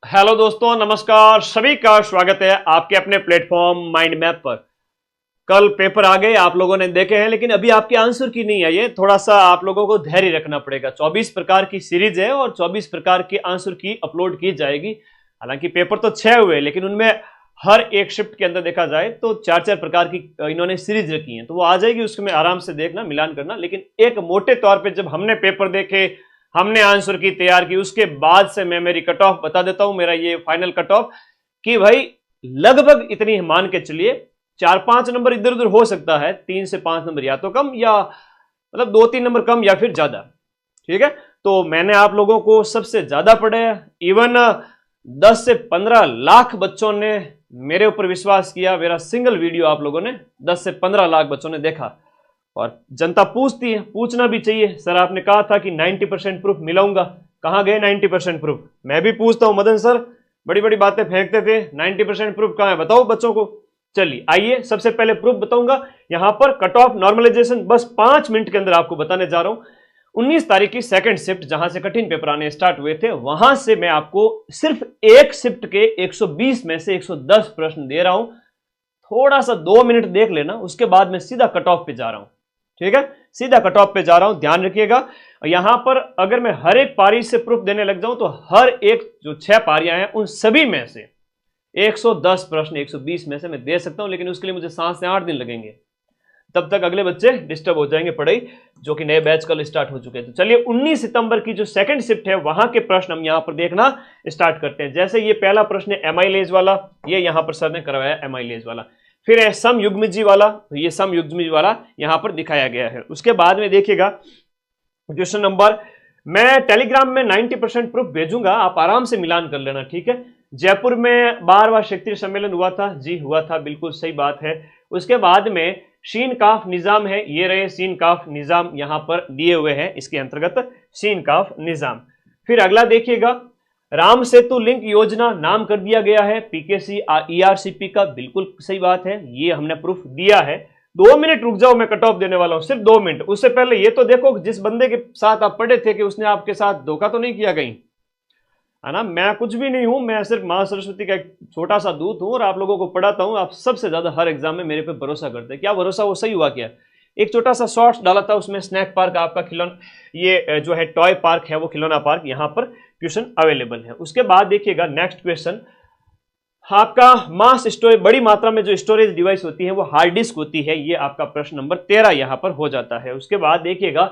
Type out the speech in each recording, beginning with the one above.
Hello दोस्तों, नमस्कार। सभी का स्वागत है आपके अपने प्लेटफॉर्म माइंड मैप पर। कल पेपर आ गए, आप लोगों ने देखे हैं, लेकिन अभी आपके आंसर की नहीं आई है। थोड़ा सा आप लोगों को धैर्य रखना पड़ेगा। 24 प्रकार की सीरीज है और 24 प्रकार के आंसर की अपलोड की जाएगी। हालांकि पेपर तो 6 हुए, लेकिन उनमें हर एक शिफ्ट के अंदर देखा जाए तो 4-4 प्रकार की इन्होंने सीरीज रखी है, तो वो आ जाएगी। उसमें आराम से देखना, मिलान करना। लेकिन एक मोटे तौर पर जब हमने पेपर देखे, हमने आंसर की तैयार की, उसके बाद से मैं मेरी कट ऑफ बता देता हूं। मेरा ये फाइनल कट ऑफ कि भाई लगभग इतनी मान के चलिए, 4-5 नंबर इधर उधर हो सकता है, 3 से 5 नंबर या तो कम, या मतलब 2-3 नंबर कम या फिर ज्यादा। ठीक है, तो मैंने आप लोगों को सबसे ज्यादा पढ़े। इवन 10 से 15 लाख बच्चों ने मेरे ऊपर विश्वास किया। मेरा सिंगल वीडियो आप लोगों ने 10 से 15 लाख बच्चों ने देखा। और जनता पूछती है, पूछना भी चाहिए। सर आपने कहा था कि 90% प्रूफ मिलाऊंगा, कहां गए 90% प्रूफ? मैं भी पूछता हूं, मदन सर बड़ी बड़ी बातें फेंकते थे, 90% प्रूफ कहां है, बताओ बच्चों को। चलिए आइए, सबसे पहले प्रूफ बताऊंगा। यहां पर कट ऑफ नॉर्मलाइजेशन बस 5 मिनट के अंदर आपको बताने जा रहा हूं। 19 तारीख की सेकंड शिफ्ट जहां से कठिन पेपर आने स्टार्ट हुए थे, वहां से मैं आपको सिर्फ एक शिफ्ट के 120 में से 110 प्रश्न दे रहा हूं। थोड़ा सा 2 मिनट देख लेना, उसके बाद मैं सीधा कट ऑफ पे जा रहा हूं। ठीक है, सीधा कट ऑफ पे जा रहा हूं, ध्यान रखिएगा। यहां पर अगर मैं हर एक पारी से प्रूफ देने लग जाऊं तो हर एक जो 6 पारियां हैं उन सभी में से 110 प्रश्न 120 में से मैं दे सकता हूं। लेकिन उसके लिए मुझे 7 से 8 दिन लगेंगे, तब तक अगले बच्चे डिस्टर्ब हो जाएंगे पढ़ाई, जो कि नए बैच कल स्टार्ट हो चुके हैं। तो चलिए 19 सितंबर की जो सेकंड शिफ्ट है वहां के प्रश्न हम यहां पर देखना स्टार्ट करते हैं। जैसे ये पहला प्रश्न है एमाइलेज वाला, ये यहां पर सर ने करवाया एमाइलेज वाला। फिर है सम युग्मजी वाला, तो ये सम युग्मजी वाला यहां पर दिखाया गया है। उसके बाद में देखिएगा क्वेश्चन नंबर, मैं टेलीग्राम में 90% प्रूफ भेजूंगा, आप आराम से मिलान कर लेना। ठीक है, जयपुर में 12वां क्षेत्रीय सम्मेलन हुआ था, जी हुआ था, बिल्कुल सही बात है। उसके बाद में शीन काफ निजाम है, ये रहे शीन काफ निजाम यहां पर दिए हुए हैं, इसके अंतर्गत शीन काफ निजाम। फिर अगला देखिएगा, राम सेतु लिंक योजना नाम कर दिया गया है पीकेसी ईआरसीपी का, बिल्कुल सही बात है, ये हमने प्रूफ दिया है। 2 मिनट रुक जाओ, मैं कट ऑफ देने वाला हूं, सिर्फ 2 मिनट। उससे पहले ये तो देखो जिस बंदे के साथ आप पढ़े थे कि उसने आपके साथ धोखा तो नहीं किया कहीं, है ना। मैं कुछ भी नहीं हूं, मैं सिर्फ मां सरस्वती का एक छोटा सा दूत हूं और आप लोगों को पढ़ाता हूं। आप सबसे ज्यादा हर एग्जाम में मेरे पे भरोसा करते हैं। क्या भरोसा, वो सही हुआ क्या? एक छोटा सा शॉर्ट्स डाला था, उसमें स्नैक पार्क आपका खिलौना, ये जो है टॉय पार्क है, वो खिलौना पार्क यहां पर क्वेश्चन अवेलेबल है। उसके बाद देखिएगा नेक्स्ट क्वेश्चन, आपका मास स्टोरेज, बड़ी मात्रा में जो स्टोरेज डिवाइस होती है वो हार्ड डिस्क होती है, ये आपका प्रश्न नंबर 13 यहां पर हो जाता है। उसके बाद देखिएगा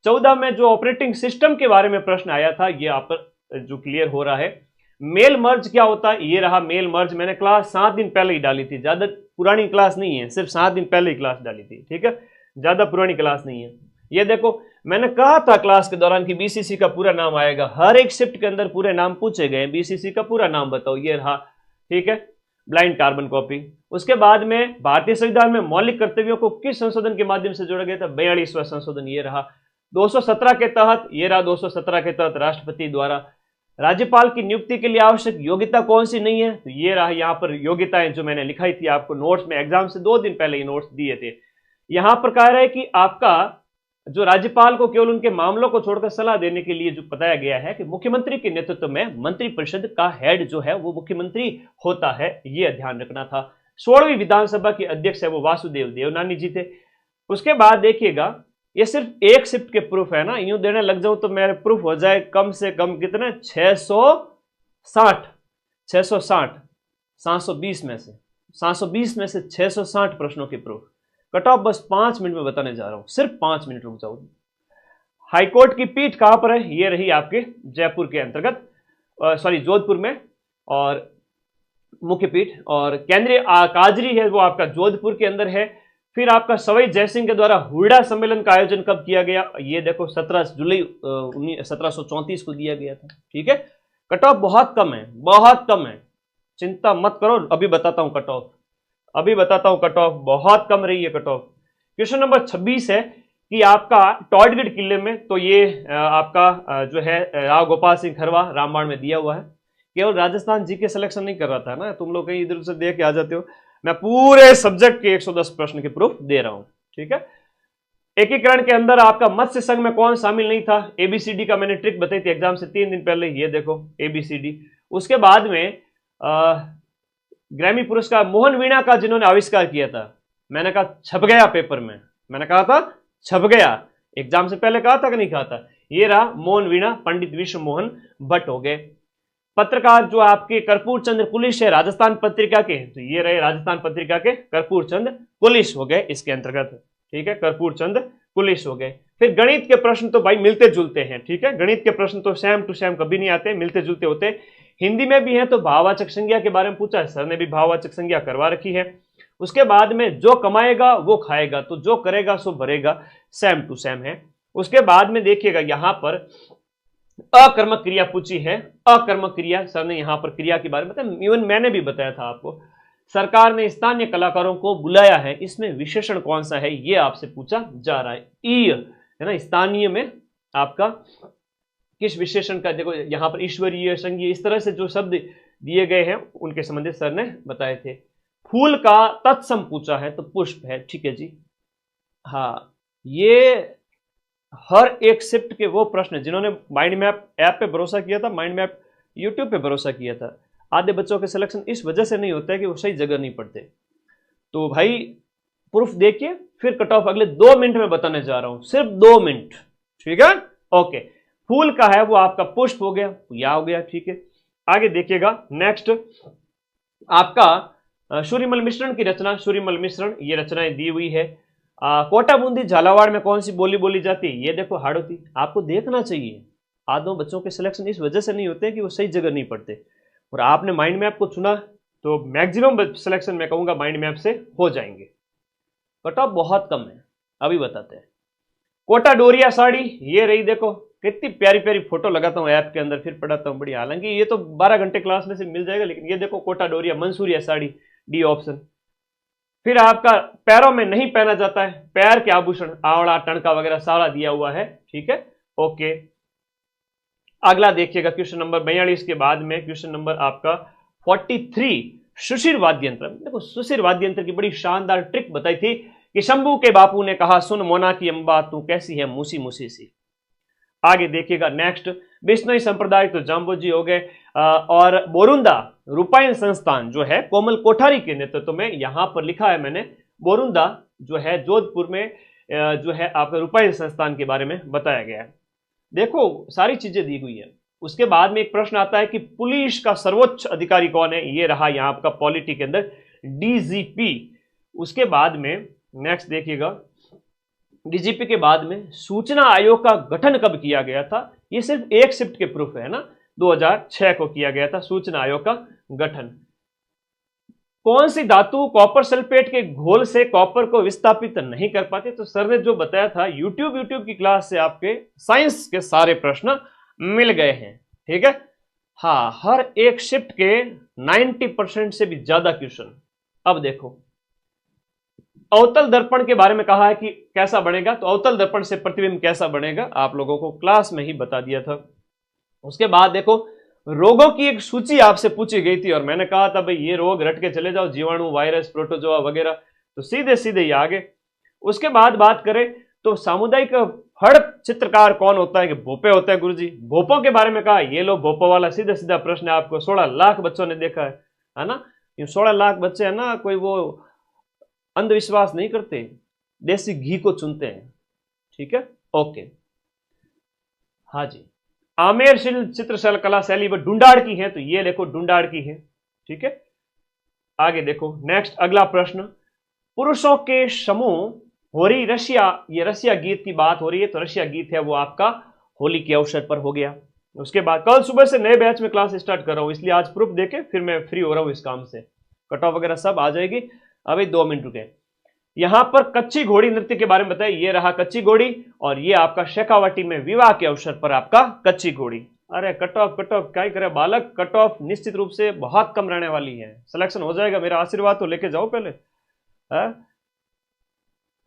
14 में जो ऑपरेटिंग सिस्टम के बारे में प्रश्न आया था, ये आप पर जो क्लियर हो रहा है। मेल मर्ज क्या होता है, ये रहा मेल मर्ज। मैंने क्लास 7 दिन पहले ही डाली थी, ज्यादा पुरानी क्लास नहीं है, सिर्फ 7 दिन पहले ही क्लास डाली थी। ठीक है, ज्यादा पुरानी क्लास नहीं है। ये देखो, मैंने कहा था क्लास के दौरान कि बीसीसी का पूरा नाम आएगा, हर एक शिफ्ट के अंदर पूरे नाम पूछे गए, बीसीसी का पूरा नाम बताओ, ये रहा। ठीक है, ब्लाइंड कार्बन कॉपी। उसके बाद में भारतीय संविधान में मौलिक कर्तव्यों को किस संशोधन के माध्यम से जोड़ा गया था? 42वां संशोधन, ये रहा। 217 के तहत, ये रहा 217 के तहत राष्ट्रपति द्वारा। राज्यपाल की नियुक्ति के लिए आवश्यक योग्यता कौन सी नहीं है? तो ये रहा यहां पर योग्यताएं जो मैंने लिखाई थी आपको नोट्स में, एग्जाम से 2 दिन पहले ये नोट्स दिए थे। यहां पर कह रहा है कि आपका जो राज्यपाल को केवल उनके मामलों को छोड़कर सलाह देने के लिए जो बताया गया है कि मुख्यमंत्री के नेतृत्व में मंत्रिपरिषद का हेड जो है वो मुख्यमंत्री होता है, ये ध्यान रखना था। 16वीं विधानसभा के अध्यक्ष है वो वासुदेव देवनानी जी थे। उसके बाद देखिएगा, ये सिर्फ एक शिफ्ट के प्रूफ है ना, यूं देने लग जाऊं तो मेरे प्रूफ हो जाए कम से कम कितने, 660 720 में से 720 में से 660 प्रश्नों के प्रूफ। कट ऑफ बस 5 मिनट में बताने जा रहा हूं, सिर्फ 5 मिनट रुक जाओ। हाईकोर्ट की पीठ कहां पर है? ये रही आपके जयपुर के अंतर्गत, सॉरी जोधपुर में, और मुख्य पीठ। और केंद्रीय काजरी है वो आपका जोधपुर के अंदर है। फिर आपका सवाई जयसिंह के द्वारा हुड्डा सम्मेलन का आयोजन कब किया गया? ये देखो 17 जुलाई 1734 को दिया गया था। ठीक है, कट ऑफ बहुत कम है, बहुत कम है, चिंता मत करो, अभी बताता हूं कट ऑफ, अभी बताता हूं कट ऑफ, बहुत कम रही है कट ऑफ। क्वेश्चन नंबर 26 है कि आपका टॉडगढ़ किले में, तो ये आपका जो है राव गोपाल सिंह खरवा रामबाण में दिया हुआ है। केवल राजस्थान जी के सिलेक्शन नहीं कर रहा था ना, तुम लोग कहीं इधर से देख के आ जाते हो। मैं पूरे सब्जेक्ट के 110 प्रश्न के प्रूफ दे रहा हूं। ठीक है, एकीकरण के अंदर आपका मत्स्य संघ में कौन शामिल नहीं था? एबीसीडी का मैंने ट्रिक बताई थी एग्जाम से 3 दिन पहले, ये देखो एबीसीडी। उसके बाद में ग्रैमी पुरस्कार मोहन वीणा का जिन्होंने आविष्कार किया था, मैंने कहा छप गया पेपर में, मैंने कहा था छप गया, एग्जाम से पहले कहा था कि नहीं कहा था, ये रहा मोहन वीणा, पंडित विश्व मोहन भट्ट हो गए। पत्रकार जो आपके कर्पूर चंद्र कुलिश है राजस्थान पत्रिका के, तो ये रहे राजस्थान पत्रिका के कर्पूर चंद्र कुलिश हो गए इसके अंतर्गत, ठीक है, कर्पूर चंद्र कुलिश हो गए। फिर गणित के प्रश्न तो भाई मिलते जुलते हैं, ठीक है, गणित के प्रश्न तो सेम टू सेम कभी नहीं आते, मिलते जुलते होते। हिंदी में भी है तो भाववाचक संज्ञा के बारे में पूछा है, सर ने भी भाववाचक संज्ञा करवा रखी है। उसके बाद में जो कमाएगा वो खाएगा, तो जो करेगा सो भरेगा, सेम टू सेम है। उसके बाद में देखिएगा यहां पर अकर्मक क्रिया पूछी है, अकर्मक क्रिया सर ने यहां पर क्रिया के बारे में बताया, इवन मैंने भी बताया था आपको। सरकार ने स्थानीय कलाकारों को बुलाया है, इसमें विशेषण कौन सा है ये आपसे पूछा जा रहा है, ई है ना, स्थानीय में आपका किस विशेषण का, देखो यहां पर ईश्वरीय संघीय इस तरह से जो शब्द दिए गए हैं उनके संबंधित सर ने बताए थे। फूल का तत्सम पूछा है तो पुष्प है, ठीक है जी। हाँ, ये हर एक शिफ्ट के वो प्रश्न जिन्होंने माइंड मैप ऐप पे भरोसा किया था, माइंड मैप यूट्यूब पे भरोसा किया था, आधे बच्चों के सिलेक्शन इस वजह से नहीं होता है कि वो सही जगह नहीं पढ़ते। तो भाई प्रूफ देखिए, फिर कट ऑफ अगले 2 मिनट में बताने जा रहा हूं, सिर्फ 2 मिनट, ठीक है, ओके। फूल का है वो आपका पुष्प हो गया, या हो गया, ठीक है। आगे देखिएगा नेक्स्ट आपका सूर्यमल मिश्रण की रचना, सूर्यमल मिश्रण ये रचनाएं दी हुई है। कोटा बूंदी झालावाड़ में कौन सी बोली बोली जाती है, ये देखो हाड़ौती, आपको देखना चाहिए। आधों बच्चों के सिलेक्शन इस वजह से नहीं होते कि वो सही जगह नहीं पढ़ते, और आपने माइंड मैप को चुना तो मैक्सिमम सिलेक्शन मैं कहूंगा माइंड मैप से हो जाएंगे। कट ऑफ बहुत कम है, अभी बताते हैं। कोटा डोरिया साड़ी ये रही, देखो कितनी प्यारी प्यारी फोटो लगाता हूँ ऐप के अंदर, फिर पढ़ाता हूँ, बढ़िया। हालांकि ये तो 12 घंटे क्लास में से मिल जाएगा, लेकिन ये देखो कोटा डोरिया मंसूरिया साड़ी, डी ऑप्शन। फिर आपका पैरों में नहीं पहना जाता है, पैर के आभूषण आवड़ा टणका वगैरह सारा दिया हुआ है, ठीक है, ओके। अगला देखिएगा क्वेश्चन नंबर 42 के बाद में क्वेश्चन नंबर आपका 43, सुशिर वाद्य यंत्र। देखो सुशिर वाद्य यंत्र की बड़ी शानदार ट्रिक बताई थी कि शंभू के बापू ने कहा सुन मोना की अंबा तू कैसी है मूसी मूसी सी। आगे देखिएगा नेक्स्ट बिश्नोई संप्रदाय तो जाम्बोजी हो गए, और बोरुंदा रूपायन संस्थान जो है कोमल कोठारी के नेतृत्व में, यहां पर लिखा है मैंने बोरुंदा जो है जोधपुर में जो है आपका रूपायन संस्थान के बारे में बताया गया है। देखो सारी चीजें दी हुई है। उसके बाद में एक प्रश्न आता है कि पुलिस का सर्वोच्च अधिकारी कौन है, ये रहा यहां आपका पॉलिटी के अंदर डीजीपी। उसके बाद में नेक्स्ट देखिएगा डीजीपी के बाद में सूचना आयोग का गठन कब किया गया था, ये सिर्फ एक शिफ्ट के प्रूफ है ना, 2006 को किया गया था सूचना आयोग का गठन। कौन सी धातु कॉपर सल्फेट के घोल से कॉपर को विस्थापित नहीं कर पाती, तो सर ने जो बताया था यूट्यूब की क्लास से आपके साइंस के सारे प्रश्न मिल गए हैं, ठीक है। हाँ, हर एक शिफ्ट के 90% से भी ज्यादा क्वेश्चन। अब देखो अवतल दर्पण के बारे में कहा है कि कैसा बनेगा, तो अवतल दर्पण से प्रतिबिंब कैसा बनेगा आप लोगों को क्लास में ही बता दिया था। उसके बाद देखो रोगों की एक सूची आपसे पूछी गई थी और मैंने कहा था भाई ये रोग रट के चले जाओ, जीवाणु वायरस प्रोटोजोआ वगैरह, तो सीधे सीधे ये आगे। उसके बाद बात करें तो सामुदायिक फड़ चित्रकार कौन होता है, कि भोपे होता है गुरुजी। भोपों के बारे में कहा, ये लो भोपो वाला सीधा सीधा प्रश्न है आपको, 16 लाख बच्चों ने देखा है ना। ये 16 लाख बच्चे है ना, कोई वो अंधविश्वास नहीं करते, देसी घी को चुनते हैं, ठीक है, ओके। हाँ जी, आमेर चित्रशैल कला शैली वो डुंडाड़ की है, तो ये देखो डुंडाड़ की है, ठीक है। आगे देखो नेक्स्ट अगला प्रश्न, पुरुषों के समूह होरी रशिया, ये रशिया गीत की बात हो रही है, तो रशिया गीत है वो आपका होली के अवसर पर हो गया। उसके बाद कल सुबह से नए बैच में क्लास स्टार्ट कर रहा हूं, इसलिए आज प्रूफ देके फिर मैं फ्री हो रहा हूं इस काम से, कट ऑफ वगैरह सब आ जाएगी। अभी 2 मिनट रुके। यहां पर कच्ची घोड़ी नृत्य के बारे में बताया, ये रहा कच्ची घोड़ी, और ये आपका शेखावाटी में विवाह के अवसर पर आपका कच्ची घोड़ी। अरे कट ऑफ क्या करे बालक, कट ऑफ निश्चित रूप से बहुत कम रहने वाली है, सिलेक्शन हो जाएगा, मेरा आशीर्वाद तो लेके जाओ पहले है?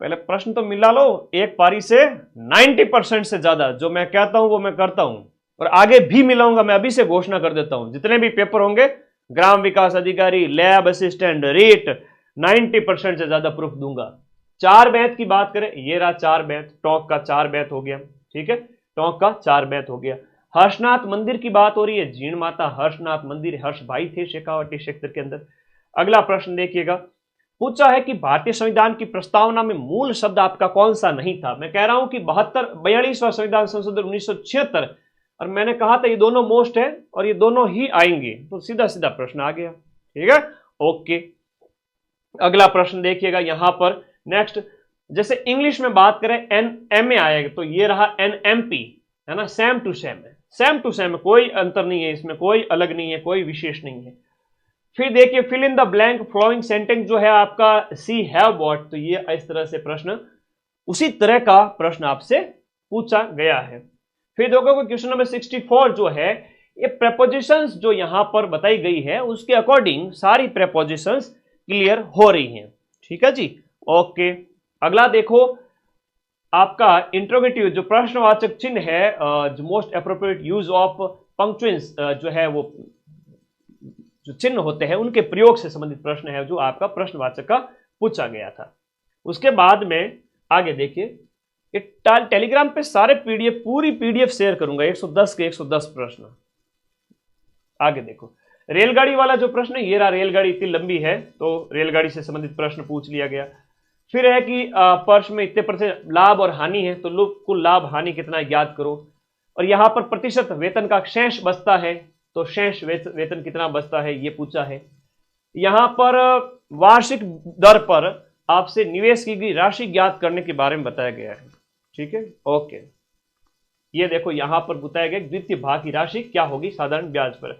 पहले प्रश्न तो मिला लो, एक पारी से 90% से ज्यादा जो मैं कहता हूं वो मैं करता हूं, और आगे भी मिलाऊंगा। मैं अभी से घोषणा कर देता हूं, जितने भी पेपर होंगे ग्राम विकास अधिकारी, लैब असिस्टेंट, रीट, 90% से ज्यादा प्रूफ दूंगा। 4 बैच की बात करें, ये रहा 4 बैच, टॉक का 4 बैच हो गया, ठीक है, टॉक का 4 बैच हो गया। हर्षनाथ मंदिर की बात हो रही है, जीण माता हर्षनाथ मंदिर, हर्ष भाई थे शेखावाटी क्षेत्र के अंदर। अगला प्रश्न देखिएगा, पूछा है कि भारतीय संविधान की प्रस्तावना में मूल शब्द आपका कौन सा नहीं था। मैं कह रहा हूं कि 42वां संविधान संशोधन 1976, और मैंने कहा था ये दोनों मोस्ट है और ये दोनों ही आएंगे, तो सीधा सीधा प्रश्न आ गया। ठीक है, ओके। अगला प्रश्न देखिएगा यहां पर नेक्स्ट, जैसे इंग्लिश में बात करें NMA आएगा, तो ये रहा NMP, है ना, सेम टू सेम है, सेम टू सेम, कोई अंतर नहीं है इसमें, कोई अलग नहीं है, कोई विशेष नहीं है। फिर देखिए fill in the blank flowing sentence जो है आपका सी हैव व्हाट, तो ये इस तरह से प्रश्न, उसी तरह का प्रश्न आपसे पूछा गया है। फिर देखो क्वेश्चन नंबर 64 जो है, ये प्रेपोजिशंस जो यहां पर बताई गई है उसके अकॉर्डिंग सारी प्रेपोजिशंस क्लियर हो रही हैं। ठीक है जी, ओके। अगला देखो आपका इंट्रोगेटिव जो प्रश्नवाचक चिन्ह है, जो मोस्ट एप्रोप्रिएट यूज ऑफ पंक्चुएंस जो है, वो जो चिन्ह होते हैं उनके प्रयोग से संबंधित प्रश्न है जो आपका प्रश्नवाचक का पूछा गया था। उसके बाद में आगे देखिए, टेलीग्राम पे सारे पीडीएफ, पूरी पीडीएफ शेयर करूंगा, 110 के 110 प्रश्न। आगे देखो रेलगाड़ी वाला जो प्रश्न है, ये रहा, रेलगाड़ी इतनी लंबी है तो रेलगाड़ी से संबंधित प्रश्न पूछ लिया गया। फिर है कि पर्स में इतने परसेंट लाभ और हानि है, तो कुल लाभ हानि कितना ज्ञात करो। और यहां पर प्रतिशत वेतन का शेष बचता है, तो शेष वेतन कितना बचता है ये पूछा है। यहां पर वार्षिक दर पर आपसे निवेश की गई राशि ज्ञात करने के बारे में बताया गया है। ठीक है, ओके। ये देखो यहां पर बताया गया द्वितीय भाग की राशि क्या होगी साधारण ब्याज पर।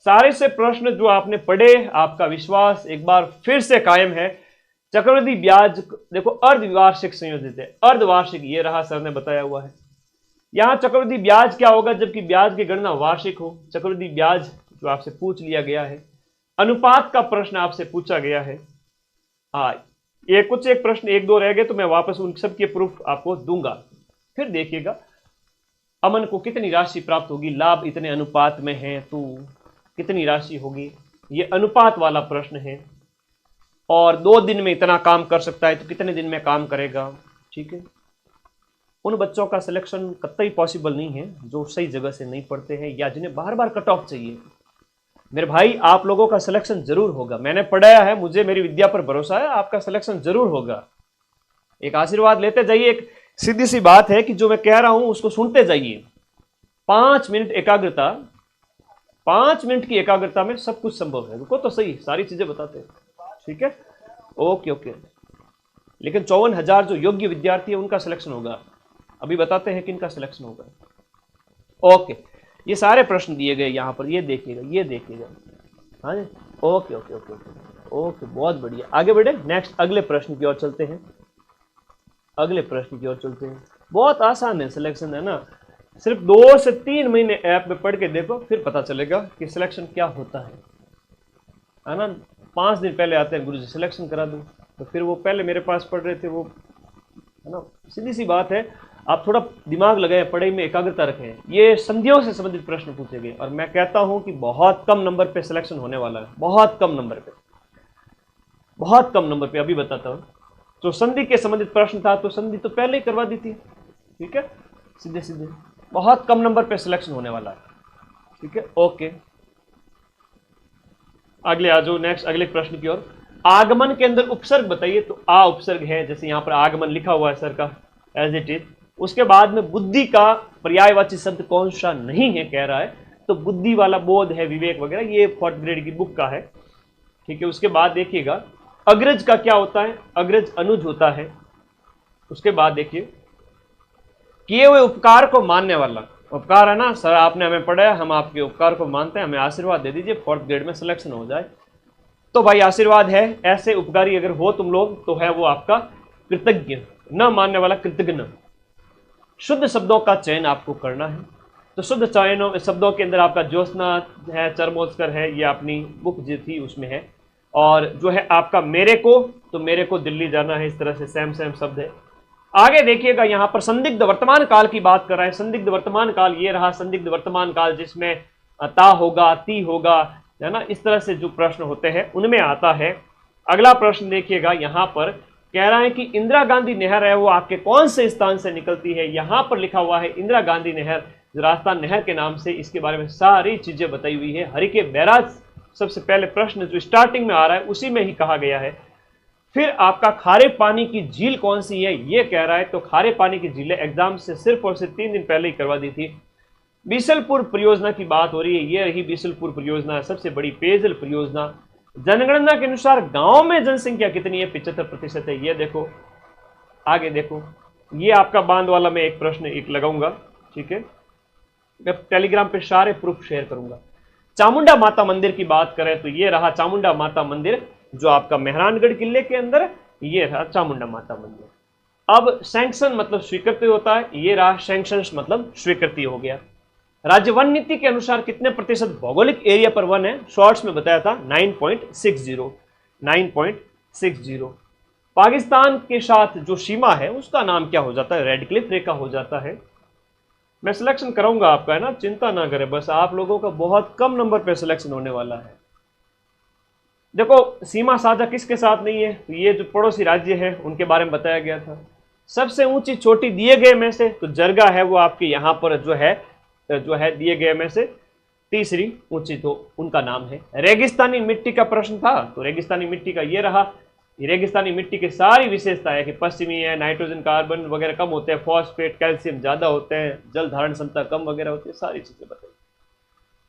सारे से प्रश्न जो आपने पढ़े, आपका विश्वास एक बार फिर से कायम है। चक्रवृद्धि ब्याज देखो अर्धवार्षिक संयोजित है, अर्धवार्षिक ये रहा, सर ने बताया हुआ है। यहां चक्रवृद्धि ब्याज क्या होगा जबकि ब्याज की गणना वार्षिक हो। चक्रवृद्धि ब्याज जो आपसे पूछ लिया गया है। अनुपात का प्रश्न आपसे पूछा गया है। हाँ, ये कुछ एक प्रश्न 1-2 रह गए तो मैं वापस उन सब के प्रूफ आपको दूंगा। फिर देखिएगा अमन को कितनी राशि प्राप्त होगी, लाभ इतने अनुपात में है तो कितनी राशि होगी, ये अनुपात वाला प्रश्न है। और 2 दिन में इतना काम कर सकता है तो कितने दिन में काम करेगा। ठीक है, उन बच्चों का सिलेक्शन कतई पॉसिबल नहीं है जो सही जगह से नहीं पढ़ते हैं या जिन्हें बार बार कट ऑफ चाहिए। मेरे भाई आप लोगों का सिलेक्शन जरूर होगा, मैंने पढ़ाया है, मुझे मेरी विद्या पर भरोसा है, आपका सिलेक्शन जरूर होगा। एक आशीर्वाद लेते जाइए, एक सीधी सी बात है कि जो मैं कह रहा हूं उसको सुनते जाइए। 5 मिनट एकाग्रता, 5 मिनट की एकाग्रता में सब कुछ संभव है। रुको तो सही, सारी चीजें बताते हैं। ठीक है, ओके ओके। लेकिन 54,000 जो योग्य विद्यार्थी है उनका सिलेक्शन होगा, अभी बताते हैं किनका सिलेक्शन होगा। ओके, ये सारे प्रश्न दिए गए यहां पर, ये देखिएगा, ये देखिएगा। हाँ जी, okay okay okay okay okay, बहुत बढ़िया। आगे बढ़े, नेक्स्ट अगले प्रश्न की ओर चलते हैं। अगले प्रश्न की ओर चलते हैं, बहुत आसान है सिलेक्शन, है ना। सिर्फ 2 से 3 महीने ऐप में पढ़ के देखो, फिर पता चलेगा कि सिलेक्शन क्या होता है ना। 5 दिन पहले आते हैं गुरुजी सिलेक्शन करा दूं, तो फिर वो पहले मेरे पास पढ़ रहे थे वो, है ना। सीधी सी बात है, आप थोड़ा दिमाग लगाएं, पढ़ाई में एकाग्रता रखें। ये संधियों से संबंधित प्रश्न पूछे गए और मैं कहता हूं कि बहुत कम नंबर पे सिलेक्शन होने वाला है, बहुत कम नंबर पे, बहुत कम नंबर पे। अभी बताता हूं, तो संधि के संबंधित प्रश्न था तो संधि तो पहले ही करवा दी थी। ठीक है, सीधे सीधे बहुत कम नंबर पे सिलेक्शन होने वाला है। ठीक है, ओके। अगले आ जाओ, नेक्स्ट अगले प्रश्न की ओर। आगमन के अंदर उपसर्ग बताइए, तो आ उपसर्ग है, जैसे यहां पर आगमन लिखा हुआ है सर का, एज इट इज। उसके बाद में बुद्धि का पर्यायवाची शब्द कौन सा नहीं है कह रहा है, तो बुद्धि वाला बोध है, विवेक वगैरह, ये 4th ग्रेड की बुक का है। ठीक है, उसके बाद देखिएगा अग्रज का क्या होता है, अग्रज अनुज होता है। उसके बाद देखिए किए हुए उपकार को मानने वाला, उपकार है ना सर, आपने हमें पढ़ाया, हम आपके उपकार को मानते हैं, हमें आशीर्वाद दे दीजिए 4th ग्रेड में सिलेक्शन हो जाए। तो भाई आशीर्वाद है, ऐसे उपकारी अगर हो तुम लोग तो है वो आपका कृतज्ञ, न मानने वाला कृतज्ञ। शुद्ध शब्दों का चयन आपको करना है, तो शुद्ध चयनों शब्दों के अंदर आपका ज्योत्सना है, चरमोत्कर है, ये अपनी बुक जो थी उसमें है। और जो है आपका मेरे को, तो मेरे को दिल्ली जाना है, इस तरह से सेम सेम शब्द है। आगे देखिएगा यहां पर संदिग्ध वर्तमान काल की बात कर रहा है। संदिग्ध वर्तमान काल ये रहा, संदिग्ध वर्तमान काल जिसमें ता होगा, ती होगा, है ना, इस तरह से जो प्रश्न होते हैं उनमें आता है। अगला प्रश्न देखिएगा, यहां पर कह रहा है कि इंदिरा गांधी नहर है वो आपके कौन से स्थान से निकलती है। यहां पर लिखा हुआ है इंदिरा गांधी नहर जो राजस्थान नहर के नाम से, इसके बारे में सारी चीजें बताई हुई है। हरिके बैराज सबसे पहले प्रश्न जो स्टार्टिंग में आ रहा है उसी में ही कहा गया है। फिर आपका खारे पानी की झील कौन सी है ये कह रहा है, तो खारे पानी की झीलें एग्जाम से सिर्फ और सिर्फ 3 दिन पहले ही करवा दी थी। बीसलपुर परियोजना की बात हो रही है, ये रही बीसलपुर परियोजना, सबसे बड़ी पेयजल परियोजना। जनगणना के अनुसार गांव में जनसंख्या कितनी है, 75% है। ये देखो, आगे देखो, ये आपका बांध वाला मैं एक प्रश्न एक लगाऊंगा, ठीक है, मैं टेलीग्राम पे सारे प्रूफ शेयर करूंगा। चामुंडा माता मंदिर की बात करें तो ये रहा चामुंडा माता मंदिर, जो आपका मेहरानगढ़ किले के अंदर, ये रहा चामुंडा माता मंदिर। अब सैंक्शन मतलब स्वीकृति होता है, ये रहा सैंक्शन मतलब स्वीकृति हो गया। राज्य वन नीति के अनुसार कितने प्रतिशत भौगोलिक एरिया पर वन है, शॉर्ट्स में बताया था 9.60। पाकिस्तान के साथ जो सीमा है उसका नाम क्या हो जाता है, रेड क्लिफ रेखा हो जाता है। मैं सिलेक्शन कराऊंगा आपका, है ना, चिंता ना करें, बस आप लोगों का बहुत कम नंबर पे सिलेक्शन होने वाला है। देखो सीमा साझा किसके साथ नहीं है, तो ये जो पड़ोसी राज्य है उनके बारे में बताया गया था। सबसे ऊंची चोटी दिए गए में से तो जरगा है, वो आपके यहाँ पर जो है दिए गए में से तीसरी ऊंची, तो उनका नाम है। रेगिस्तानी मिट्टी का प्रश्न था, तो रेगिस्तानी मिट्टी का ये रहा। ये रेगिस्तानी मिट्टी की सारी विशेषता है कि पश्चिमी है, नाइट्रोजन कार्बन वगैरह कम होते हैं, फॉस्फेट कैल्शियम ज्यादा होते हैं, जल धारण क्षमता कम वगैरह होती है, सारी चीजें बताइए।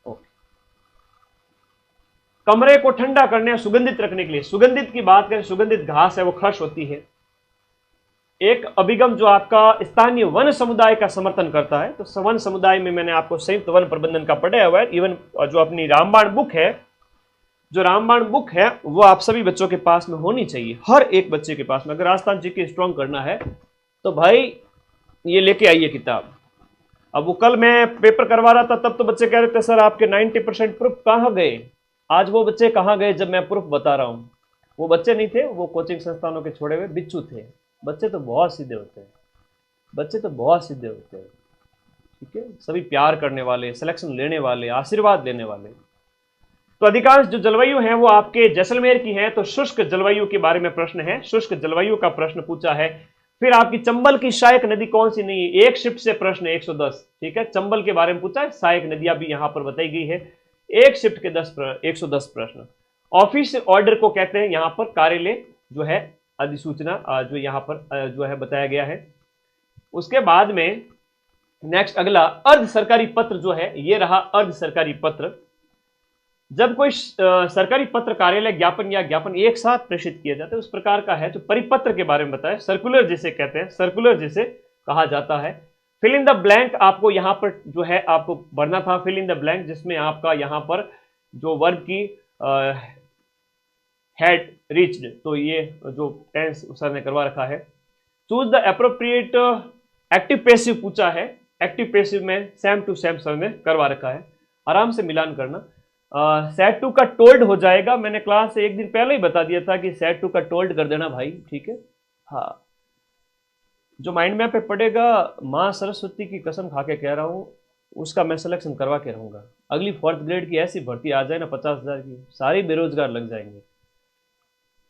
ओके, कमरे को ठंडा करने या सुगंधित रखने के लिए, सुगंधित की बात करें, सुगंधित घास है वो खर्च होती है। एक अभिगम जो आपका स्थानीय वन समुदाय का समर्थन करता है, तो वन समुदाय में मैंने आपको संयुक्त वन प्रबंधन का पढ़ाया हुआ है। इवन जो अपनी रामबाण बुक है, जो रामबाण बुक है वो आप सभी बच्चों के पास में होनी चाहिए, हर एक बच्चे के पास में। अगर राजस्थान जीके स्ट्रॉन्ग करना है तो भाई ये लेके आइए किताब। अब वो कल मैं पेपर करवा रहा था तब तो बच्चे कह रहे थे सर आपके 90% प्रूफ कहाँ गए। आज वो बच्चे कहाँ गए जब मैं प्रूफ बता रहा हूँ। वो बच्चे नहीं थे, वो कोचिंग संस्थानों के छोड़े हुए बिच्छू थे। बच्चे तो बहुत सीधे होते हैं, बच्चे तो बहुत सीधे होते हैं, ठीक है, सभी प्यार करने वाले, सिलेक्शन लेने वाले, आशीर्वाद देने वाले। तो अधिकांश जो जलवायु है वो आपके जैसलमेर की है, तो शुष्क जलवायु के बारे में प्रश्न है, शुष्क जलवायु का प्रश्न पूछा है। फिर आपकी चंबल की सहायक नदी कौन सी नहीं है, एक शिफ्ट से प्रश्न 110, ठीक है, चंबल के बारे में पूछा है, सहायक नदियां भी यहां पर बताई गई है, एक शिफ्ट के 110 प्रश्न। ऑफिस ऑर्डर को कहते हैं यहां पर कार्यालय जो है अधिसूचना, जो यहां पर जो है बताया गया है। उसके बाद में नेक्स्ट अगला अर्ध सरकारी पत्र जो है, ये रहा अर्ध सरकारी पत्र। जब कोई सरकारी पत्र, कार्यालय, ज्ञापन या ज्ञापन एक साथ प्रेषित किया जाता है उस प्रकार का है। तो परिपत्र के बारे में बताया, सर्कुलर जिसे कहते हैं, सर्कुलर जिसे कहा जाता है। फिल इन द ब्लैंक आपको यहां पर जो है आपको भरना था, फिल इन द ब्लैंक, जिसमें आपका यहां पर जो वर्ब की हैड रीच्ड, तो ये जो टेंस सर ने करवा रखा है। Choose the appropriate active passive पूछा है, एक्टिव पैसिव में सेम टू सेम सर ने करवा रखा है, आराम से मिलान करना। सेट टू का टोल्ड हो जाएगा, मैंने क्लास से एक दिन पहले ही बता दिया था कि सेट टू का टोल्ड कर देना भाई, ठीक है। हाँ, जो माइंड मैप पे पड़ेगा, माँ सरस्वती की कसम खा के कह रहा हूँ, उसका मैं सिलेक्शन करवा के रहूंगा। अगली 4th ग्रेड की ऐसी भर्ती आ जाए ना 50,000 की, सारे बेरोजगार लग जाएंगे।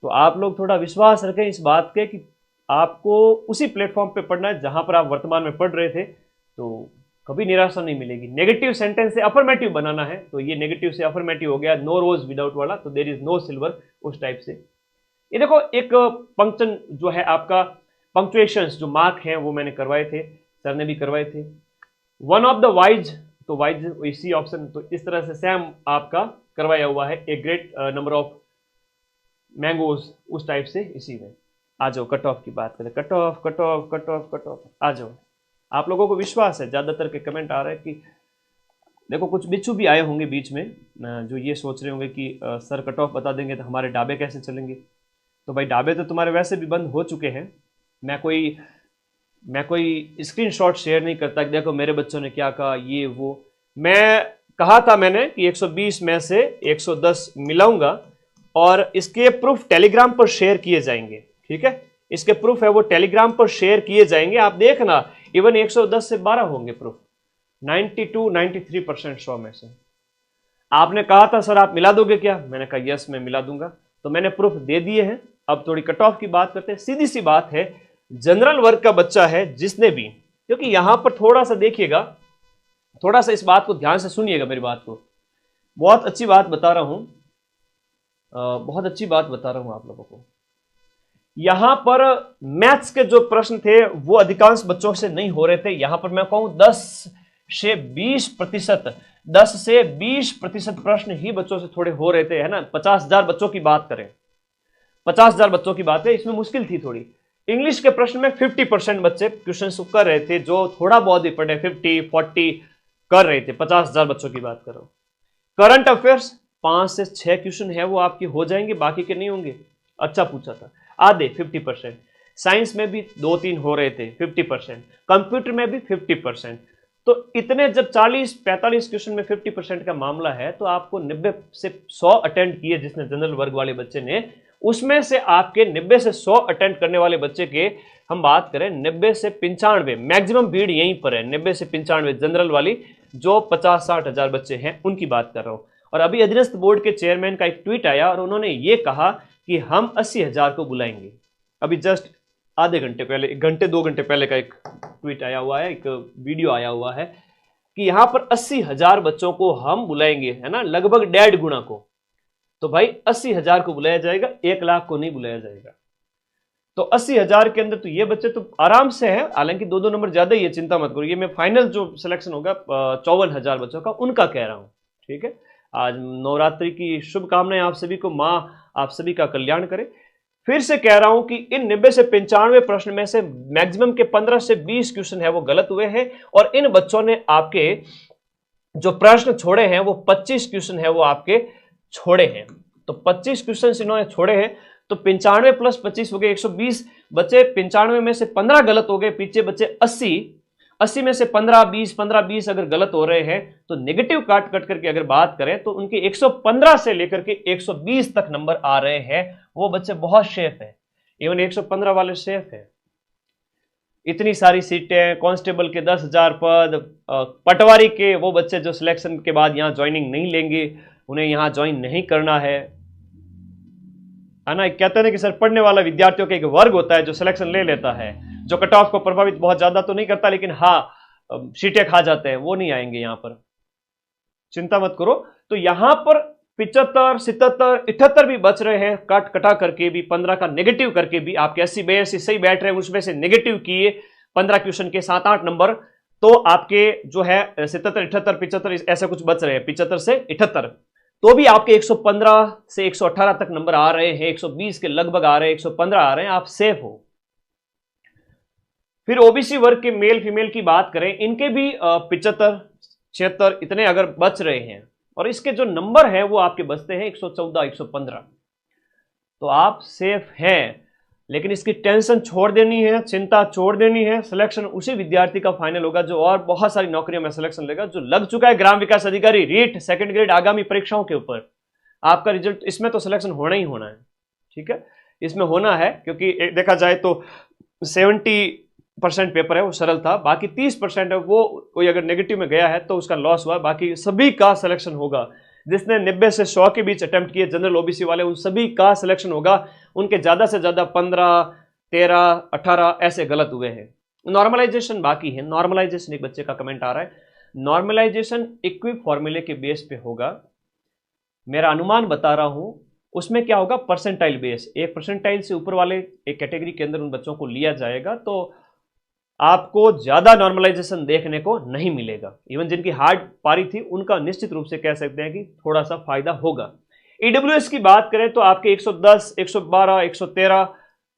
तो आप लोग थोड़ा विश्वास रखें इस बात के कि आपको उसी प्लेटफॉर्म पे पढ़ना है जहां पर आप वर्तमान में पढ़ रहे थे, तो कभी निराशा नहीं मिलेगी। नेगेटिव सेंटेंस से अफर्मेटिव बनाना है, तो ये नेगेटिव से अफर्मेटिव हो गया, नो रोज विदाउट वाला, तो देयर इज नो सिल्वर, उस टाइप से। ये देखो एक पंक्चन जो है आपका, पंक्चुएशंस जो मार्क हैं वो मैंने करवाए थे, सर ने भी करवाए थे। वन ऑफ द वाइज, तो वाइज इसी ऑप्शन, तो इस तरह से सेम आपका करवाया हुआ है। A great number of mangoes, उस टाइप से इसी में। आ जाओ कट ऑफ की बात करें, cut off cut off cut off cut off, आ जाओ। आप लोगों को विश्वास है, ज्यादातर के कमेंट आ रहे हैं कि देखो कुछ बिच्छू भी आए होंगे बीच में जो ये सोच रहे होंगे कि सर कट ऑफ बता देंगे तो हमारे ढाबे कैसे चलेंगे। तो भाई ढाबे तो तुम्हारे वैसे भी बंद हो चुके हैं। मैं कोई स्क्रीनशॉट शेयर नहीं करता कि देखो मेरे बच्चों ने क्या कहा, ये वो। मैं कहा था मैंने कि 120 में से 110 मिलाऊंगा और इसके प्रूफ टेलीग्राम पर शेयर किए जाएंगे, ठीक है। इसके प्रूफ है वो टेलीग्राम पर शेयर किए जाएंगे, आप देखना। इवन 110 से 12 होंगे प्रूफ, 92-93% 100 में से। आपने कहा था सर आप मिला दोगे क्या, मैंने कहा यस मैं मिला दूंगा, तो मैंने प्रूफ दे दिए हैं। अब थोड़ी कट ऑफ की बात करते हैं। सीधी सी बात है, जनरल वर्ग का बच्चा है जिसने भी, क्योंकि यहां पर थोड़ा सा देखिएगा, थोड़ा सा इस बात को ध्यान से सुनिएगा, मेरी बात को। बहुत अच्छी बात बता रहा हूं, बहुत अच्छी बात बता रहा हूं आप लोगों को। यहां पर मैथ्स के जो प्रश्न थे वो अधिकांश बच्चों से नहीं हो रहे थे। यहां पर मैं कहूं 10 से 20%, 10 से 20% प्रश्न ही बच्चों से थोड़े हो रहे थे, है ना। 50,000 बच्चों की बात करें, 50,000 बच्चों की बात है, इसमें मुश्किल थी थोड़ी। इंग्लिश के प्रश्न में 50% बच्चे क्वेश्चन कर रहे थे, जो थोड़ा बहुत भी पढ़े 50-40 कर रहे थे। 50,000 बच्चों की बात करो। करंट अफेयर्स 5 से 6 क्वेश्चन है वो आपकी हो जाएंगे, बाकी के नहीं होंगे। अच्छा पूछा था, आधे 50%। साइंस में भी 2-3 हो रहे थे 50%, कंप्यूटर में भी 50%। तो इतने जब 40-45 क्वेश्चन में 50% का मामला है, तो आपको 90 से 100 अटेंड किए जिसने जनरल वर्ग वाले बच्चे ने, उसमें से आपके 90 से 100 अटेंड करने वाले बच्चे के हम बात करें 90 से 95, मैक्सिमम भीड़ यहीं पर है 90 से 95 जनरल वाली, जो 50-60 हजार बच्चे हैं उनकी बात कर रहा हूं। और अभी अधीनस्थ बोर्ड के चेयरमैन का एक ट्वीट आया और उन्होंने ये कहा कि हम 80,000 को बुलाएंगे। अभी जस्ट आधे घंटे पहले, 1 घंटे 2 घंटे पहले का एक ट्वीट आया हुआ है, एक वीडियो आया हुआ है कि यहां पर 80,000 बच्चों को हम बुलाएंगे, है ना, लगभग 1.5 गुना को। तो भाई 80,000 को बुलाया जाएगा, 1 लाख को नहीं बुलाया जाएगा। तो 80,000 के अंदर तो ये बच्चे तो आराम से हैं, हालांकि 2-2 नंबर ज्यादा ही है, चिंता मत करो। ये मैं फाइनल जो सिलेक्शन होगा 54,000 बच्चों का, उनका कह रहा हूं, ठीक है। आज नवरात्रि की शुभकामनाएं आप सभी को, मां आप सभी का कल्याण करे। फिर से कह रहा हूं कि इन 90 से 95 प्रश्न में से मैक्सिमम के 15 से 20 क्वेश्चन है वो गलत हुए हैं, और इन बच्चों ने आपके जो प्रश्न छोड़े हैं वो 25 क्वेश्चन है वो आपके छोड़े हैं। तो 25 क्वेश्चन इन्होंने छोड़े हैं, तो 95 प्लस 25 हो गए 120 बचे। 95 में से 15 गलत हो गए, पीछे बचे 80 में से 15-20 अगर गलत हो रहे हैं, तो नेगेटिव काट कट करके अगर बात करें तो उनके 115 से लेकर के 120 तक नंबर आ रहे हैं। वो बच्चे बहुत सेफ है, इवन 115 वाले सेफ है। इतनी सारी सीटें, कांस्टेबल के 10,000 पद, पटवारी के वो बच्चे जो सिलेक्शन के बाद यहां ज्वाइनिंग नहीं लेंगे, उन्हें यहां ज्वाइन नहीं करना है ना। कहते हैं कि सर पढ़ने वाला विद्यार्थियों का एक वर्ग होता है जो सिलेक्शन ले लेता है, जो कट ऑफ को प्रभावित बहुत ज्यादा तो नहीं करता, लेकिन हाँ सीटें खा जाते हैं, वो नहीं आएंगे यहां पर, चिंता मत करो। तो यहां पर 75, 77, 78 भी बच रहे हैं, काट कटा करके भी, 15 का नेगेटिव करके भी। आपके 80-82 सही बैठ रहे हैं, उसमें से नेगेटिव किए 15 क्वेश्चन के 7-8 नंबर, तो आपके जो है 77, 78, 75 ऐसा कुछ बच रहे हैं, 75 से 78, तो भी आपके 115 से 118 तक नंबर आ रहे हैं, 120 के लगभग आ रहे हैं, 115 आ रहे हैं, आप सेफ हो। फिर ओबीसी वर्ग के मेल फीमेल की बात करें, इनके भी 75, 76 इतने अगर बच रहे हैं, और इसके जो नंबर है वो आपके बचते हैं 114, 115, तो आप सेफ हैं। लेकिन इसकी टेंशन छोड़ देनी है, चिंता छोड़ देनी है। सिलेक्शन उसी विद्यार्थी का फाइनल होगा जो और बहुत सारी नौकरियों में सिलेक्शन लेगा, जो लग चुका है ग्राम विकास अधिकारी, रीट, सेकंड ग्रेड आगामी परीक्षाओं के ऊपर। आपका रिजल्ट इसमें तो सिलेक्शन होना ही होना है, ठीक है, इसमें होना है, क्योंकि देखा जाए तो 70% पेपर है वो सरल था, बाकी 30% है वो कोई अगर नेगेटिव में गया है तो उसका लॉस हुआ, बाकी सभी का सिलेक्शन होगा। जिसने 90 से 100 के बीच अटेम्प्ट किए जनरल ओबीसी वाले, उन सभी का सिलेक्शन होगा। उनके ज्यादा से ज्यादा 15, 13, 18 ऐसे गलत हुए हैं। नॉर्मलाइजेशन बाकी है, नॉर्मलाइजेशन एक बच्चे का कमेंट आ रहा है, नॉर्मलाइजेशन इक्विक फॉर्मूले के बेस पे होगा, मेरा अनुमान बता रहा हूं। उसमें क्या होगा, परसेंटाइल बेस, एक परसेंटाइल से ऊपर वाले एक कैटेगरी के अंदर उन बच्चों को लिया जाएगा, तो आपको ज्यादा नॉर्मलाइजेशन देखने को नहीं मिलेगा। इवन जिनकी हार्ड पारी थी उनका निश्चित रूप से कह सकते हैं कि थोड़ा सा फायदा होगा। ईडब्ल्यूएस की बात करें तो आपके 110, 112, 113,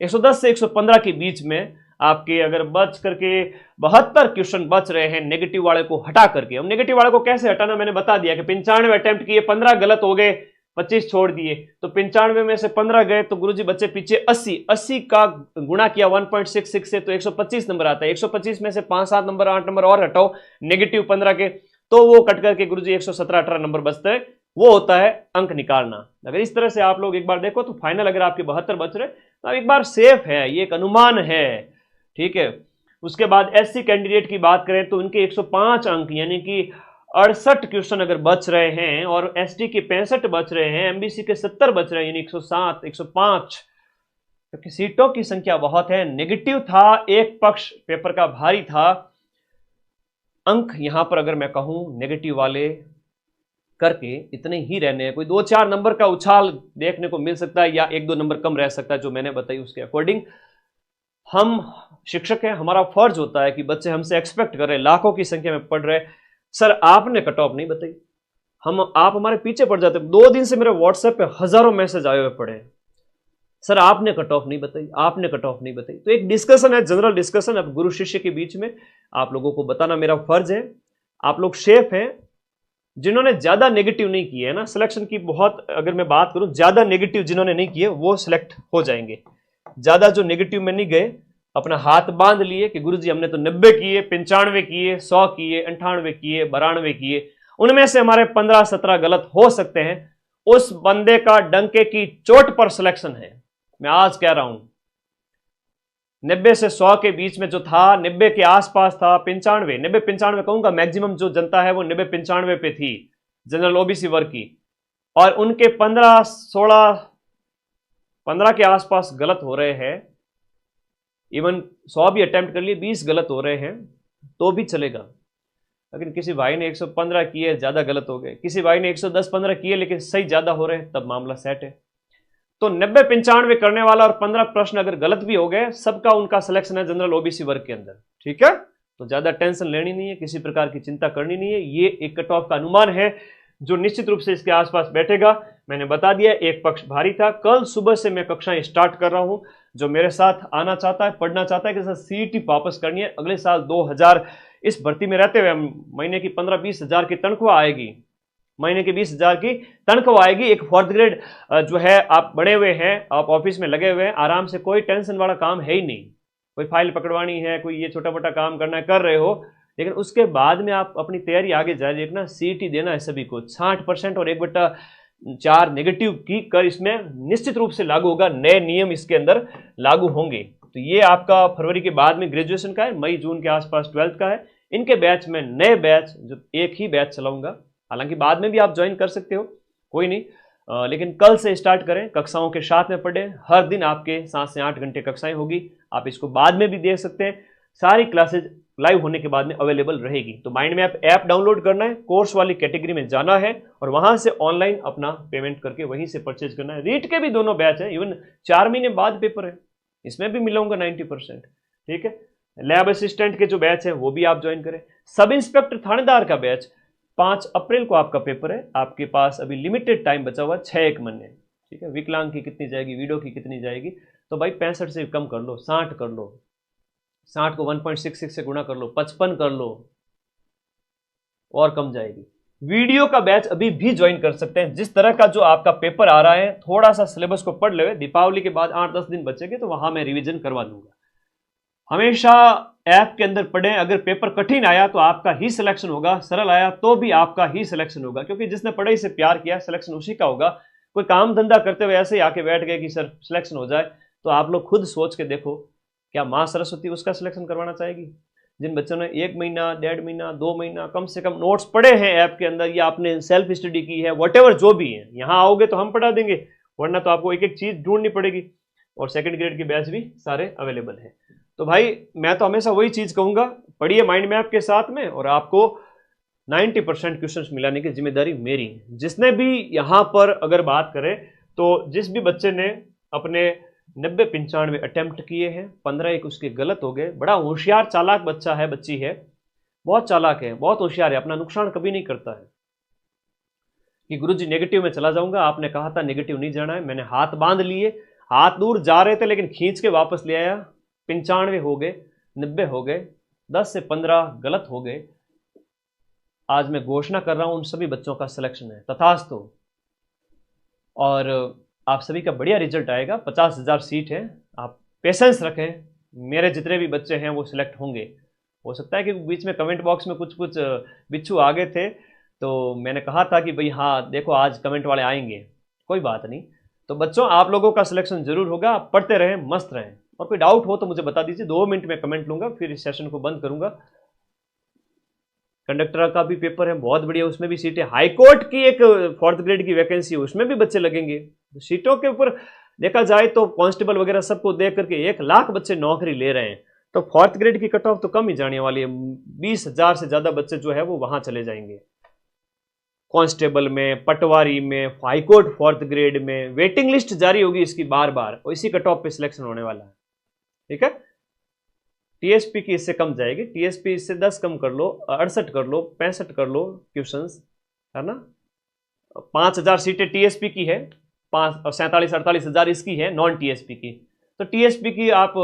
110 से 115 के बीच में आपके अगर बच करके 72 क्वेश्चन बच रहे हैं नेगेटिव वाले को हटा करके। अब नेगेटिव वाले को कैसे हटाना मैंने बता दिया कि 95 अटेम्प्ट किए, 15 गलत हो गए, 25 छोड़ दिए, तो 95 में से 15 गए, तो गुरुजी बच्चे पीछे 80 का गुणा किया 1.66 से, तो 125 नंबर आता है। 125 में से 5-7 नंबर, 8 नंबर और हटाओ नेगेटिव 15 के, तो वो कट करके गुरुजी 117-18 नंबर बचते हैं। वो होता है अंक निकालना। अगर इस तरह से आप लोग एक बार देखो तो फाइनल अगर आपके 72 बच रहे तो एक बार सेफ है, ये एक अनुमान है, ठीक है। उसके बाद एससी कैंडिडेट की बात करें तो उनके 105 अंक यानी कि 68 क्वेश्चन अगर बच रहे हैं, और एसटी के 65 बच रहे हैं, एमबीसी के 70 बच रहे हैं, यानी 107, 105, क्योंकि सीटों की संख्या बहुत है। नेगेटिव था, एक पक्ष पेपर का भारी था, अंक यहां पर अगर मैं कहूं नेगेटिव वाले करके इतने ही रहने हैं, कोई 2-4 नंबर का उछाल देखने को मिल सकता है या 1-2 नंबर कम रह सकता है, जो मैंने बताई उसके अकॉर्डिंग। हम शिक्षक हैं, हमारा फर्ज होता है कि बच्चे हमसे एक्सपेक्ट कर रहे हैं, लाखों की संख्या में पढ़ रहे, सर आपने कट ऑफ नहीं बताई। आप हमारे पीछे पड़ जाते। 2 दिन से मेरे व्हाट्सएप पे हजारों मैसेज आए हुए पड़े हैं, सर आपने कट ऑफ नहीं बताई, आपने कट ऑफ नहीं बताई। तो एक डिस्कशन है, जनरल डिस्कशन, अब गुरु शिष्य के बीच में आप लोगों को बताना मेरा फर्ज है। आप लोग शेफ हैं, जिन्होंने ज्यादा नेगेटिव नहीं किए है ना सिलेक्शन की, बहुत अगर मैं बात करूं, ज्यादा नेगेटिव जिन्होंने नहीं किए वो सिलेक्ट हो जाएंगे। ज्यादा जो नेगेटिव में नहीं गए, अपना हाथ बांध लिए कि गुरुजी हमने तो 90 किए, 95 किए, 100 किए, 98 किए, 92 किए, उनमें से हमारे 15-17 गलत हो सकते हैं, उस बंदे का डंके की चोट पर सिलेक्शन है। मैं आज कह रहा हूं 90 से 100 के बीच में जो था, 90 के आसपास था, 95, 90-95 कहूंगा, मैक्सिमम जो जनता है वो 90-95 पे थी जनरल ओबीसी वर्ग की, और उनके 15 के आसपास गलत हो रहे हैं। इवन 100 भी अटेम्प्ट कर लिए, 20 गलत हो रहे हैं तो भी चलेगा। लेकिन किसी भाई ने 115 किए, ज्यादा गलत हो गए, किसी भाई ने 110-15 किए लेकिन सही ज्यादा हो रहे हैं, तब मामला सेट है। तो 90-95 करने वाला और 15 प्रश्न अगर गलत भी हो गए, सबका उनका सिलेक्शन है जनरल ओबीसी वर्ग के अंदर, ठीक है। तो ज्यादा टेंशन लेनी नहीं है, किसी प्रकार की चिंता करनी नहीं है। ये एक कट ऑफ का अनुमान है जो निश्चित रूप से इसके आसपास बैठेगा। मैंने बता दिया, एक पक्ष भारी था। कल सुबह से मैं कक्षाएं स्टार्ट कर रहा हूं। जो मेरे साथ आना चाहता है, पढ़ना चाहता है कि सर सीईटी वापस करनी है, अगले साल 2000 इस भर्ती में रहते हुए महीने की 15-20 हजार की तनख्वाह आएगी, महीने की 20,000 की तनख्वाह आएगी। एक 4th ग्रेड जो है, आप बड़े हुए हैं, आप ऑफिस में लगे हुए हैं, आराम से, कोई टेंशन वाला काम है ही नहीं। कोई फाइल पकड़वानी है, कोई ये छोटा मोटा काम करना है, कर रहे हो, लेकिन उसके बाद में आप अपनी तैयारी आगे जारी रखना। सीईटी देना है सभी को, 60% और 1/4 नेगेटिव की कर इसमें निश्चित रूप से लागू होगा। नए नियम इसके अंदर लागू होंगे। तो ये आपका फरवरी के बाद में ग्रेजुएशन का है, मई जून के आसपास 12th का है। इनके बैच में नए बैच, जो एक ही बैच चलाऊंगा, हालांकि बाद में भी आप ज्वाइन कर सकते हो, कोई नहीं, लेकिन कल से स्टार्ट करें, कक्षाओं के साथ में पढ़ें। हर दिन आपके 7 से 8 घंटे कक्षाएं होगी, आप इसको बाद में भी देख सकते हैं। सारी क्लासेज लाइव होने के बाद में अवेलेबल रहेगी। तो माइंड मैप ऐप डाउनलोड करना है, कोर्स वाली कैटेगरी में जाना है और वहां से ऑनलाइन अपना पेमेंट करके वहीं से परचेज करना है। रीट के भी दोनों बैच है, इवन 4 महीने बाद पेपर है, इसमें भी मिलाऊंगा 90%, ठीक है। लैब असिस्टेंट के जो बैच है वो भी आप ज्वाइन करें। सब इंस्पेक्टर थानेदार का बैच 5 अप्रैल को आपका पेपर है। आपके पास अभी लिमिटेड टाइम बचा हुआ, 6-1 महीने, ठीक है। विकलांग की कितनी जाएगी, वीडियो की कितनी जाएगी, तो भाई 65 से कम कर लो, 60 कर लो, 60 को 1.66 से गुणा कर लो, 55 कर लो, और कम जाएगी। वीडियो का बैच अभी भी ज्वाइन कर सकते हैं। जिस तरह का जो आपका पेपर आ रहा है, थोड़ा सा सिलेबस को पढ़ ले, दीपावली के बाद 8-10 दिन बचेंगे तो वहां मैं रिवीजन करवा दूंगा। हमेशा ऐप के अंदर पढ़ें। अगर पेपर कठिन आया तो आपका ही सिलेक्शन होगा, सरल आया तो भी आपका ही सिलेक्शन होगा, क्योंकि जिसने पढ़ाई से प्यार किया सिलेक्शन उसी का होगा। कोई काम धंधा करते हुए ऐसे ही आके बैठ गए कि सर सिलेक्शन हो जाए, तो आप लोग खुद सोच के देखो, क्या माँ सरस्वती उसका सिलेक्शन करवाना चाहेगी? जिन बच्चों ने 1 महीना, 1.5 महीना, 2 महीना कम से कम नोट्स पढ़े हैं ऐप के अंदर, या आपने सेल्फ स्टडी की है, वॉटेवर जो भी है, यहाँ आओगे तो हम पढ़ा देंगे, वरना तो आपको एक एक चीज ढूंढनी पड़ेगी। और 2nd ग्रेड के बैच भी सारे अवेलेबल है। तो भाई मैं तो हमेशा वही चीज कहूंगा, पढ़िए माइंड मैप के साथ में, और आपको 90% क्वेश्चंस मिलाने की जिम्मेदारी मेरी है। जिसने भी यहां पर अगर बात करें, तो जिस भी बच्चे ने अपने 90-95 अटेम्प्ट किए हैं, 15-1 उसके गलत हो गए, बड़ा होशियार चालाक बच्चा है, बच्ची है, बहुत चालाक है, बहुत होशियार है, अपना नुकसान कभी नहीं करता है कि गुरुजी नेगेटिव में चला जाऊंगा। आपने कहा था नेगेटिव नहीं जाना है, मैंने हाथ बांध लिए, हाथ दूर जा रहे थे लेकिन खींच के वापस ले आया। 95 हो गए, 90 हो गए, 10 से 15 गलत हो गए। आज मैं घोषणा कर रहा हूं, उन सभी बच्चों का सिलेक्शन है, तथास्तु। और आप सभी का बढ़िया रिजल्ट आएगा। 50,000 सीट है, आप पेशेंस रखें, मेरे जितने भी बच्चे हैं वो सिलेक्ट होंगे। हो सकता है कि बीच में कमेंट बॉक्स में कुछ बिच्छू आ गए थे, तो मैंने कहा था कि भाई हाँ देखो आज कमेंट वाले आएंगे, कोई बात नहीं। तो बच्चों आप लोगों का सिलेक्शन जरूर होगा, आप पढ़ते रहें, मस्त रहें, और कोई डाउट हो तो मुझे बता दीजिए, 2 मिनट में कमेंट लूंगा, फिर इस सेशन को बंद करूंगा। कंडक्टर का भी पेपर है, बहुत बढ़िया, उसमें भी सीटें। हाईकोर्ट की एक 4th ग्रेड की वैकेंसी है, उसमें भी बच्चे लगेंगे। सीटों के ऊपर देखा जाए तो कांस्टेबल वगैरह सबको देख करके 1 लाख बच्चे नौकरी ले रहे हैं। तो फोर्थ ग्रेड की कट ऑफ तो कम ही जाने वाली है। 20,000 से ज्यादा बच्चे जो है वो वहां चले जाएंगे। कांस्टेबल में, पटवारी में, हाईकोर्ट फोर्थ ग्रेड में वेटिंग लिस्ट जारी होगी इसकी बार बार, और इसी कट ऑफ पे सिलेक्शन होने वाला है। ठीक है, टीएसपी की इससे कम जाएगी, टीएसपी इससे 10 कम कर लो, 68 कर लो, 65 कर लो क्वेश्चंस, है ना। 5,000 सीटें टीएसपी की है, 47-48 हज़ार इसकी है नॉन टीएसपी की। तो टीएसपी की आप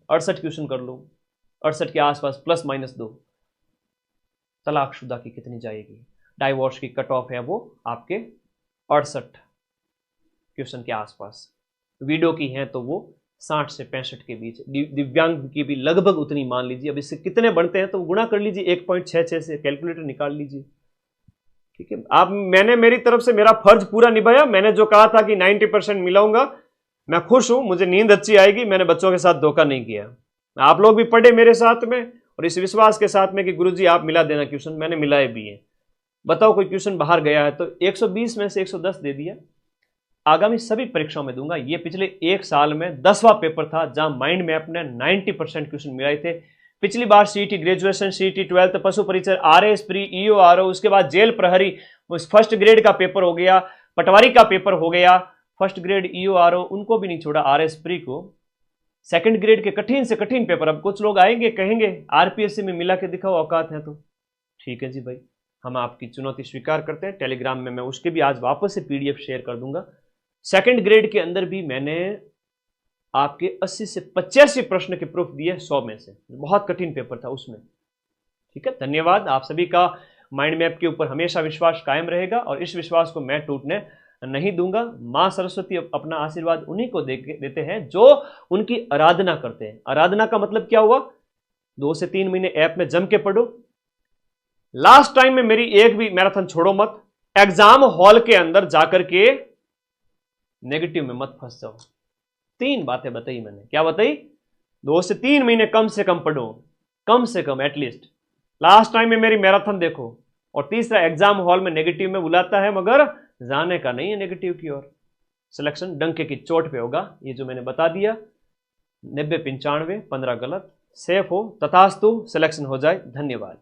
68 क्वेश्चन कर लो, 68 के आसपास प्लस माइनस 2। तलाकशुदा की कितनी जाएगी? डाइवोर्स की कट ऑफ है वो आपके 68 क्वेश्चन के आसपास। विडो की है तो वो 60 से 65 के बीच। दिव्यांग की भी लगभग उतनी मान लीजिए। अब इससे कितने बनते हैं तो गुणा कर लीजिए, 1.66 से कैलकुलेटर निकाल लीजिए। ठीक है, आप मैंने मेरी तरफ से मेरा फर्ज पूरा निभाया। मैंने जो कहा था कि 90% मिलाऊंगा, मैं खुश हूं, मुझे नींद अच्छी आएगी, मैंने बच्चों के साथ धोखा नहीं किया। आप लोग भी पढ़े मेरे साथ में और इस विश्वास के साथ में कि गुरुजी आप मिला देना क्वेश्चन, मैंने मिलाए भी है। बताओ कोई क्वेश्चन बाहर गया है तो 120 में से 110 दे दिया। आगामी सभी परीक्षाओं में दूंगा। ये पिछले एक साल में 10वां पेपर था जहां माइंड मैप ने 90% क्वेश्चन मिलाए थे। पिछली बार सीईटी ग्रेजुएशन, सीईटी 12th, पशु परिचर, आरएस प्री, ईओ आरओ, उसके बाद जेल प्रहरी, उस फर्स्ट ग्रेड का पेपर हो गया, पटवारी का पेपर हो गया, फर्स्ट ग्रेड ईओ आरओ उनको भी नहीं छोड़ा, आरएस प्री को। सेकंड ग्रेड के कठिन से कठिन पेपर। अब कुछ लोग आएंगे कहेंगे आरपीएससी में मिला के दिखाओ, औकात है तो ठीक है जी भाई, हम आपकी चुनौती स्वीकार करते हैं। टेलीग्राम में मैं उसके भी आज वापस से पीडीएफ शेयर कर दूंगा। सेकंड ग्रेड के अंदर भी मैंने आपके 80 से 85 प्रश्न के प्रूफ दिए 100 में से। बहुत कठिन पेपर था उसमें। ठीक है, धन्यवाद। आप सभी का माइंड मैप के ऊपर हमेशा विश्वास कायम रहेगा और इस विश्वास को मैं टूटने नहीं दूंगा। मां सरस्वती अपना आशीर्वाद उन्हीं को देते हैं जो उनकी आराधना करते हैं। आराधना का मतलब क्या हुआ? 2 से 3 महीने ऐप में जम के पढ़ो। लास्ट टाइम में मेरी एक भी मैराथन छोड़ो मत। एग्जाम हॉल के अंदर जाकर के नेगेटिव में मत फंस जाओ। 3 बातें बताई मैंने। क्या बताई? 2 से 3 महीने कम से कम पढ़ो, कम से कम एटलीस्ट। लास्ट टाइम में मेरी मैराथन देखो। और तीसरा, एग्जाम हॉल में नेगेटिव में बुलाता है मगर जाने का नहीं है नेगेटिव की ओर। सिलेक्शन डंके की चोट पे होगा। ये जो मैंने बता दिया, 90-95, 15 गलत, सेफ हो, तथास्तु, सिलेक्शन हो जाए। धन्यवाद।